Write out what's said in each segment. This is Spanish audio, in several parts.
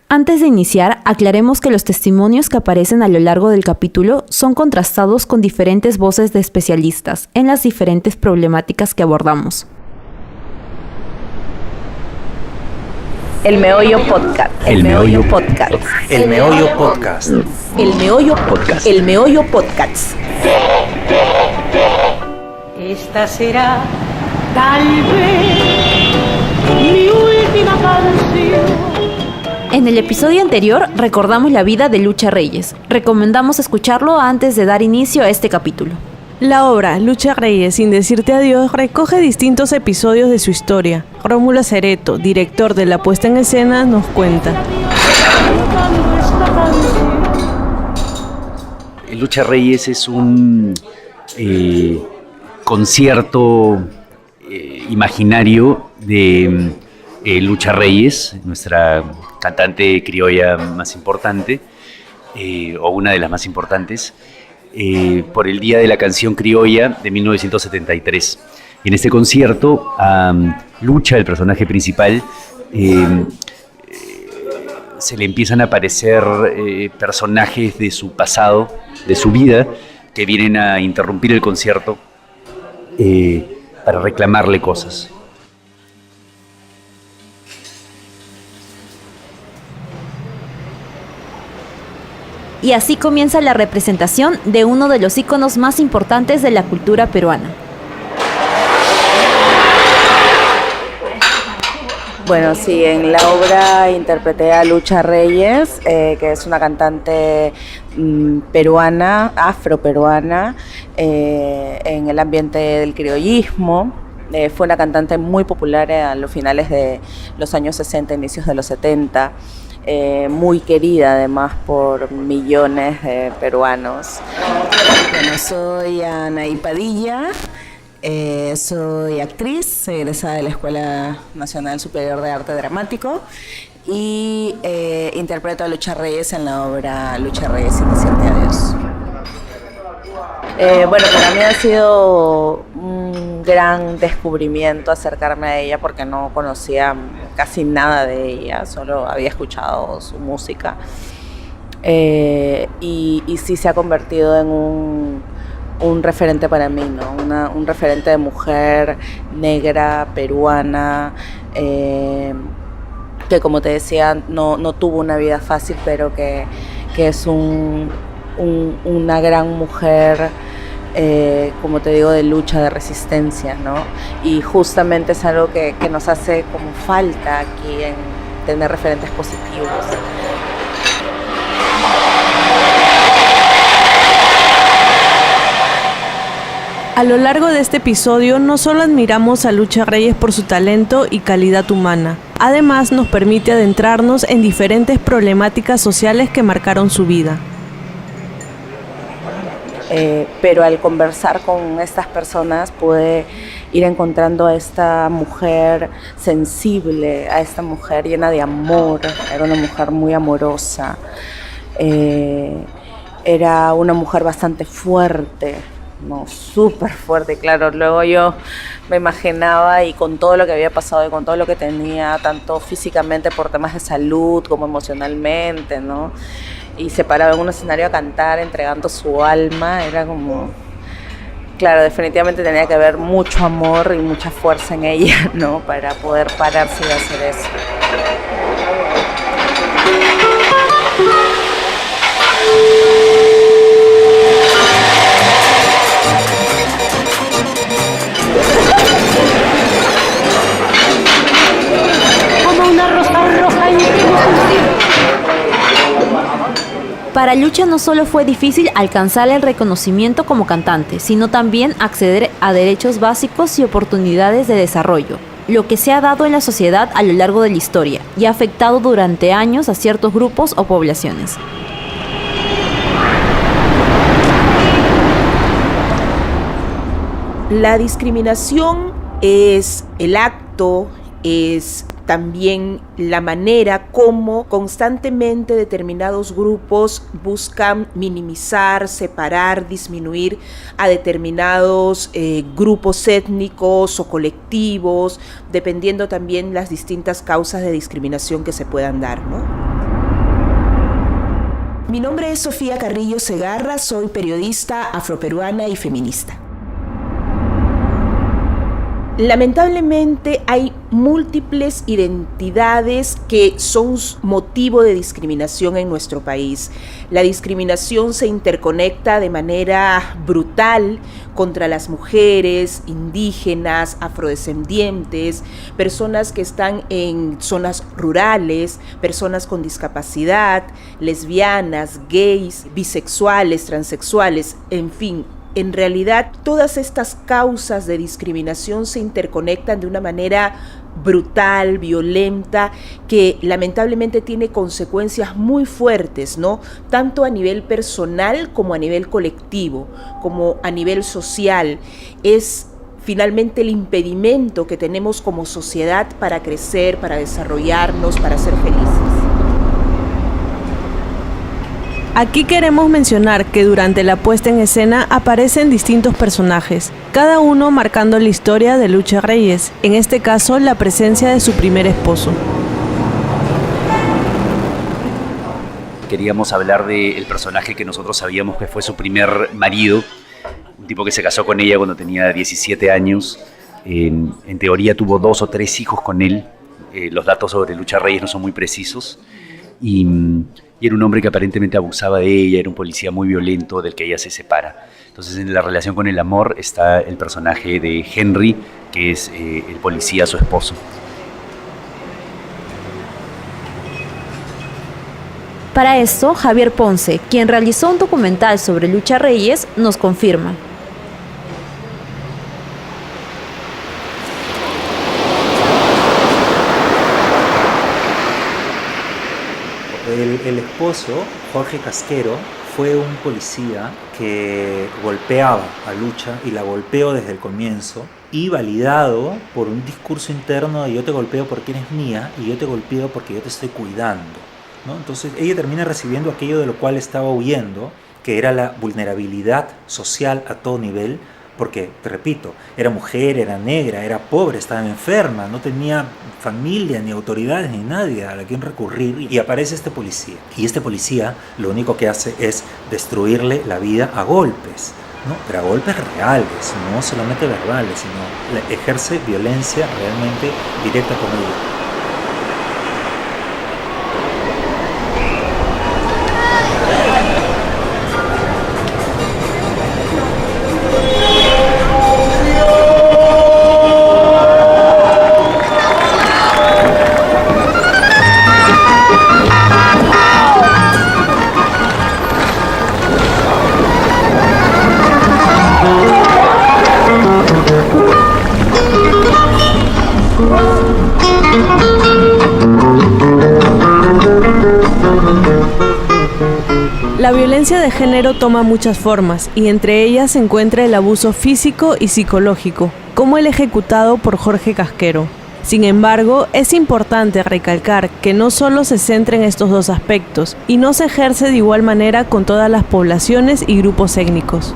Antes de iniciar, aclaremos que los testimonios que aparecen a lo largo del capítulo son contrastados con diferentes voces de especialistas en las diferentes problemáticas que abordamos. El Meollo Podcast. El Meollo Podcast. El Meollo Podcast. El Meollo Podcast. El Meollo Podcast. Esta será tal vez mi última canción. En el episodio anterior recordamos la vida de Lucha Reyes. Recomendamos escucharlo antes de dar inicio a este capítulo. La obra Lucha Reyes, sin decirte adiós, recoge distintos episodios de su historia. Rómulo Cereto, director de la puesta en escena, nos cuenta. Lucha Reyes es un concierto imaginario de Lucha Reyes, nuestra cantante criolla más importante, o una de las más importantes, por el Día de la Canción Criolla de 1973. Y en este concierto, Lucha, el personaje principal, se le empiezan a aparecer personajes de su pasado, de su vida, que vienen a interrumpir el concierto para reclamarle cosas. Y así comienza la representación de uno de los íconos más importantes de la cultura peruana. Bueno, sí, en la obra interpreté a Lucha Reyes, que es una cantante peruana, afroperuana, en el ambiente del criollismo. Fue una cantante muy popular a los finales de los años 60, inicios de los 70. Muy querida además por millones de peruanos. Bueno, soy Anaí Padilla, soy actriz, egresada de la Escuela Nacional Superior de Arte Dramático y interpreto a Lucha Reyes en la obra Lucha Reyes, sin decirte adiós. Bueno, para mí ha sido un gran descubrimiento acercarme a ella porque no conocía casi nada de ella, solo había escuchado su música. Y sí se ha convertido en un referente para mí, ¿no? Un referente de mujer negra, peruana, que como te decía no tuvo una vida fácil, pero que es una gran mujer, como te digo, de lucha, de resistencia, ¿no? Y justamente es algo que nos hace como falta aquí en tener referentes positivos. A lo largo de este episodio no solo admiramos a Lucha Reyes por su talento y calidad humana, además nos permite adentrarnos en diferentes problemáticas sociales que marcaron su vida. Pero al conversar con estas personas pude ir encontrando a esta mujer sensible, a esta mujer llena de amor. Era una mujer muy amorosa, era una mujer bastante fuerte, no, súper fuerte, claro. Luego yo me imaginaba, y con todo lo que había pasado y con todo lo que tenía, tanto físicamente por temas de salud como emocionalmente, ¿no? Y se paraba en un escenario a cantar entregando su alma. Era como, claro, definitivamente tenía que haber mucho amor y mucha fuerza en ella, ¿no? Para poder pararse y hacer eso. Como una rosa roja en Para Lucha no solo fue difícil alcanzar el reconocimiento como cantante, sino también acceder a derechos básicos y oportunidades de desarrollo, lo que se ha dado en la sociedad a lo largo de la historia y ha afectado durante años a ciertos grupos o poblaciones. La discriminación es el acto, es también la manera como constantemente determinados grupos buscan minimizar, separar, disminuir a determinados grupos étnicos o colectivos, dependiendo también las distintas causas de discriminación que se puedan dar, ¿no? Mi nombre es Sofía Carrillo Segarra, soy periodista afroperuana y feminista. Lamentablemente hay múltiples identidades que son motivo de discriminación en nuestro país. La discriminación se interconecta de manera brutal contra las mujeres, indígenas, afrodescendientes, personas que están en zonas rurales, personas con discapacidad, lesbianas, gays, bisexuales, transexuales, en fin. En realidad, todas estas causas de discriminación se interconectan de una manera brutal, violenta, que lamentablemente tiene consecuencias muy fuertes, ¿no? Tanto a nivel personal como a nivel colectivo, como a nivel social. Es finalmente el impedimento que tenemos como sociedad para crecer, para desarrollarnos, para ser felices. Aquí queremos mencionar que durante la puesta en escena aparecen distintos personajes, cada uno marcando la historia de Lucha Reyes, en este caso la presencia de su primer esposo. Queríamos hablar del personaje que nosotros sabíamos que fue su primer marido, un tipo que se casó con ella cuando tenía 17 años, en teoría tuvo 2 o 3 hijos con él, los datos sobre Lucha Reyes no son muy precisos, y era un hombre que aparentemente abusaba de ella, era un policía muy violento del que ella se separa. Entonces en la relación con el amor está el personaje de Henry, que es el policía, su esposo. Para esto, Javier Ponce, quien realizó un documental sobre Lucha Reyes, nos confirma. El esposo, Jorge Casquero, fue un policía que golpeaba a Lucha y la golpeó desde el comienzo y validado por un discurso interno de yo te golpeo porque eres mía y yo te golpeo porque yo te estoy cuidando, ¿no? Entonces ella termina recibiendo aquello de lo cual estaba huyendo, que era la vulnerabilidad social a todo nivel, porque, te repito, era mujer, era negra, era pobre, estaba enferma, no tenía familia, ni autoridades, ni nadie a quien recurrir, y aparece este policía. Y este policía lo único que hace es destruirle la vida a golpes, ¿no? Pero a golpes reales, no solamente verbales, sino ejerce violencia realmente directa con ella. La violencia de género toma muchas formas y entre ellas se encuentra el abuso físico y psicológico, como el ejecutado por Jorge Casquero. Sin embargo, es importante recalcar que no solo se centra en estos dos aspectos y no se ejerce de igual manera con todas las poblaciones y grupos étnicos.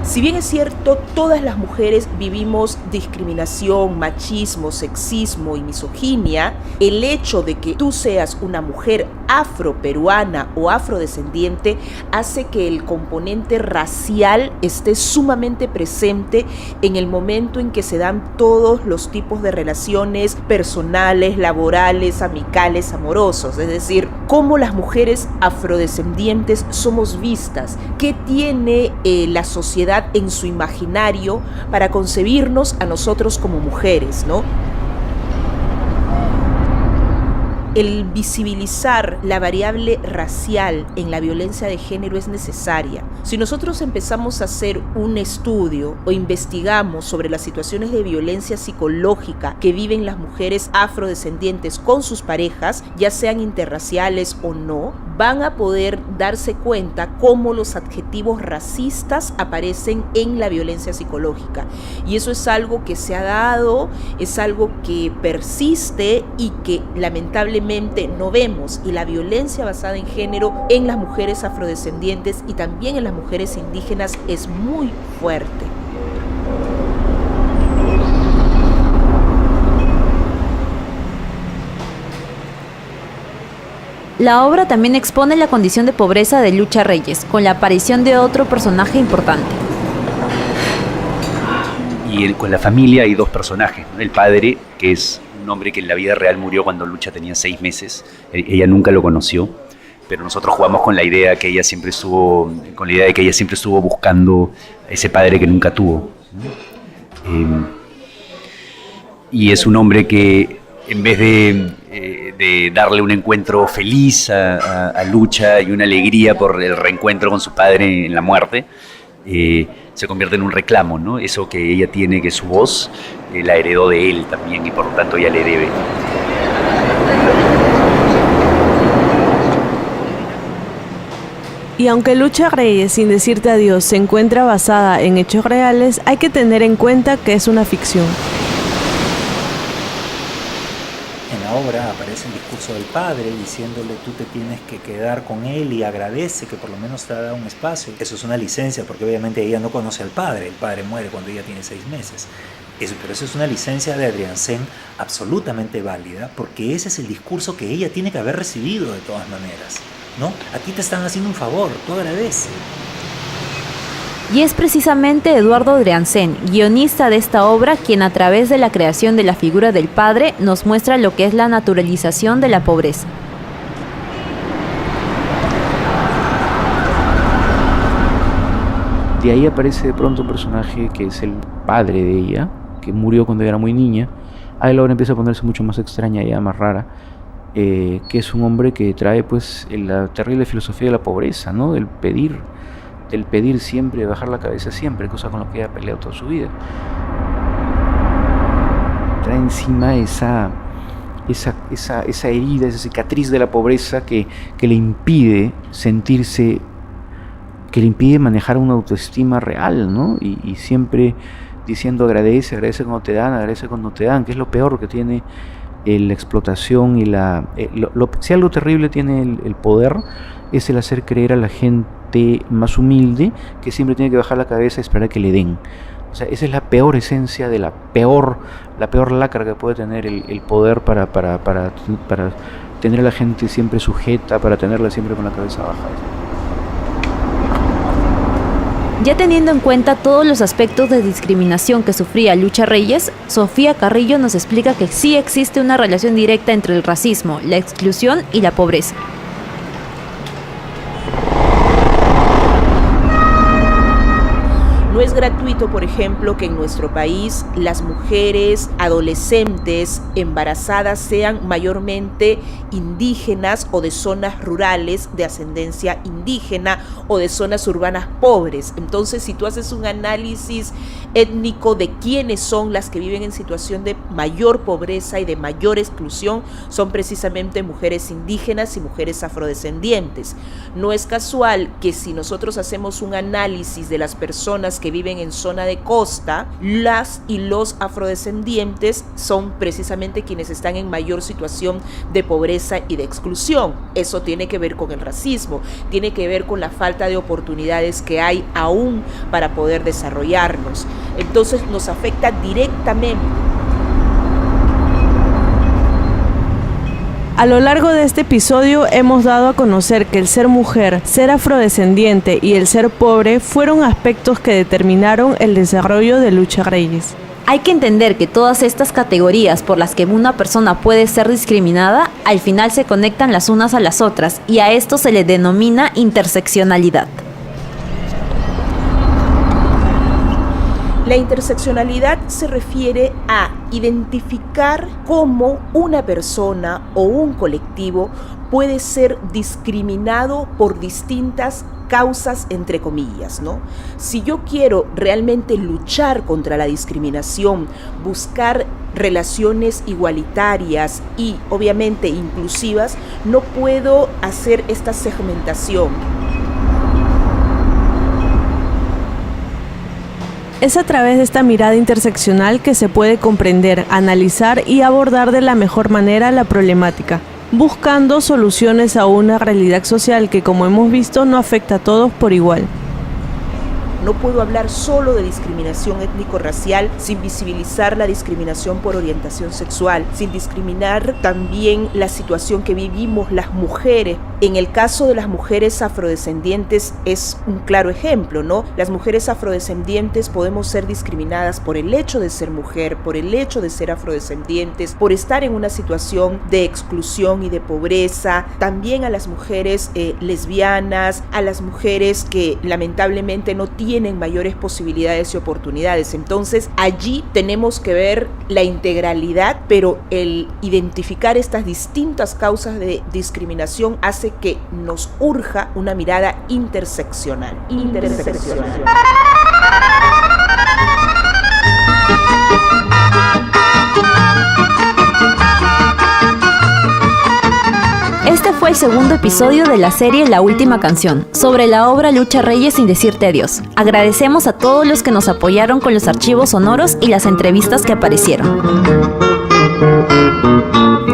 Si bien es cierto, todas las mujeres vivimos discriminación, machismo, sexismo y misoginia, el hecho de que tú seas una mujer afroperuana o afrodescendiente hace que el componente racial esté sumamente presente en el momento en que se dan todos los tipos de relaciones personales, laborales, amicales, amorosos. Es decir, cómo las mujeres afrodescendientes somos vistas, qué tiene la sociedad en su imaginario para concebirnos a nosotros como mujeres, ¿no? El visibilizar la variable racial en la violencia de género es necesaria. Si nosotros empezamos a hacer un estudio o investigamos sobre las situaciones de violencia psicológica que viven las mujeres afrodescendientes con sus parejas, ya sean interraciales o no, van a poder darse cuenta cómo los adjetivos racistas aparecen en la violencia psicológica. Y eso es algo que se ha dado, es algo que persiste y que lamentablemente no vemos. Y la violencia basada en género en las mujeres afrodescendientes y también en las mujeres indígenas es muy fuerte. La obra también expone la condición de pobreza de Lucha Reyes, con la aparición de otro personaje importante. Y con la familia hay dos personajes, ¿no? El padre, que es un hombre que en la vida real murió cuando Lucha tenía 6 meses. Ella nunca lo conoció, pero nosotros jugamos con la idea de que ella siempre estuvo buscando a ese padre que nunca tuvo, ¿no? Y es un hombre que, en vez de darle un encuentro feliz a Lucha y una alegría por el reencuentro con su padre en la muerte, se convierte en un reclamo, ¿no? Eso que ella tiene, que su voz, la heredó de él también, y por lo tanto ella le debe. Y aunque Lucha Reyes, sin decirte adiós, se encuentra basada en hechos reales, hay que tener en cuenta que es una ficción. En la obra aparece el discurso del padre diciéndole: tú te tienes que quedar con él y agradece que por lo menos te ha dado un espacio. Eso es una licencia, porque obviamente ella no conoce al padre. El padre muere cuando ella tiene 6 meses. Pero eso es una licencia de Adriancén absolutamente válida, porque ese es el discurso que ella tiene que haber recibido de todas maneras, ¿no? A ti te están haciendo un favor, tú agradece. Y es precisamente Eduardo Adriancén, guionista de esta obra, quien a través de la creación de la figura del padre nos muestra lo que es la naturalización de la pobreza. De ahí aparece de pronto un personaje que es el padre de ella, que murió cuando era muy niña. Ahí la obra empieza a ponerse mucho más extraña y más rara, que es un hombre que trae pues la terrible filosofía de la pobreza, ¿no? Del pedir siempre, de bajar la cabeza siempre, cosa con la que ella ha peleado toda su vida. Trae encima esa herida, esa cicatriz de la pobreza que le impide sentirse, que le impide manejar una autoestima real, ¿no? Y siempre diciendo agradece cuando te dan, agradece cuando te dan, que es lo peor que tiene la explotación y si algo terrible tiene el poder, es el hacer creer a la gente más humilde que siempre tiene que bajar la cabeza y esperar que le den. O sea, esa es la peor esencia de la peor lacra que puede tener el poder para tener a la gente siempre sujeta, para tenerla siempre con la cabeza baja. Ya teniendo en cuenta todos los aspectos de discriminación que sufría Lucha Reyes, Sofía Carrillo nos explica que sí existe una relación directa entre el racismo, la exclusión y la pobreza. No es gratuito, por ejemplo, que en nuestro país las mujeres adolescentes embarazadas sean mayormente indígenas o de zonas rurales de ascendencia indígena o de zonas urbanas pobres. Entonces, si tú haces un análisis étnico de quiénes son las que viven en situación de mayor pobreza y de mayor exclusión, son precisamente mujeres indígenas y mujeres afrodescendientes. No es casual que si nosotros hacemos un análisis de las personas que viven en zona de costa, las y los afrodescendientes son precisamente quienes están en mayor situación de pobreza y de exclusión. Eso tiene que ver con el racismo, tiene que ver con la falta de oportunidades que hay aún para poder desarrollarnos. Entonces nos afecta directamente. A lo largo de este episodio hemos dado a conocer que el ser mujer, ser afrodescendiente y el ser pobre fueron aspectos que determinaron el desarrollo de Lucha Reyes. Hay que entender que todas estas categorías por las que una persona puede ser discriminada, al final se conectan las unas a las otras, y a esto se le denomina interseccionalidad. La interseccionalidad se refiere a identificar cómo una persona o un colectivo puede ser discriminado por distintas causas, entre comillas, ¿no? Si yo quiero realmente luchar contra la discriminación, buscar relaciones igualitarias y obviamente inclusivas, no puedo hacer esta segmentación. Es a través de esta mirada interseccional que se puede comprender, analizar y abordar de la mejor manera la problemática, buscando soluciones a una realidad social que, como hemos visto, no afecta a todos por igual. No puedo hablar solo de discriminación étnico-racial sin visibilizar la discriminación por orientación sexual, sin discriminar también la situación que vivimos las mujeres. En el caso de las mujeres afrodescendientes es un claro ejemplo, ¿no? Las mujeres afrodescendientes podemos ser discriminadas por el hecho de ser mujer, por el hecho de ser afrodescendientes, por estar en una situación de exclusión y de pobreza. También a las mujeres lesbianas, a las mujeres que lamentablemente no tienen mayores posibilidades y oportunidades. Entonces allí tenemos que ver la integralidad, pero el identificar estas distintas causas de discriminación hace que nos urja una mirada interseccional. Este fue el segundo episodio de la serie La Última Canción, sobre la obra Lucha Reyes sin decirte adiós. Agradecemos a todos los que nos apoyaron con los archivos sonoros y las entrevistas que aparecieron.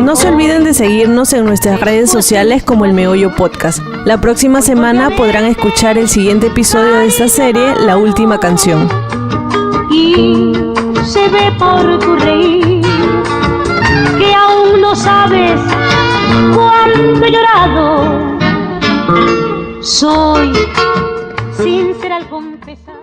No se olviden de seguirnos en nuestras redes sociales como El Meollo Podcast. La próxima semana podrán escuchar el siguiente episodio de esta serie, La Última Canción. Y se ve por tu reír que aún no sabes cuánto he llorado. Soy sincera al confesar.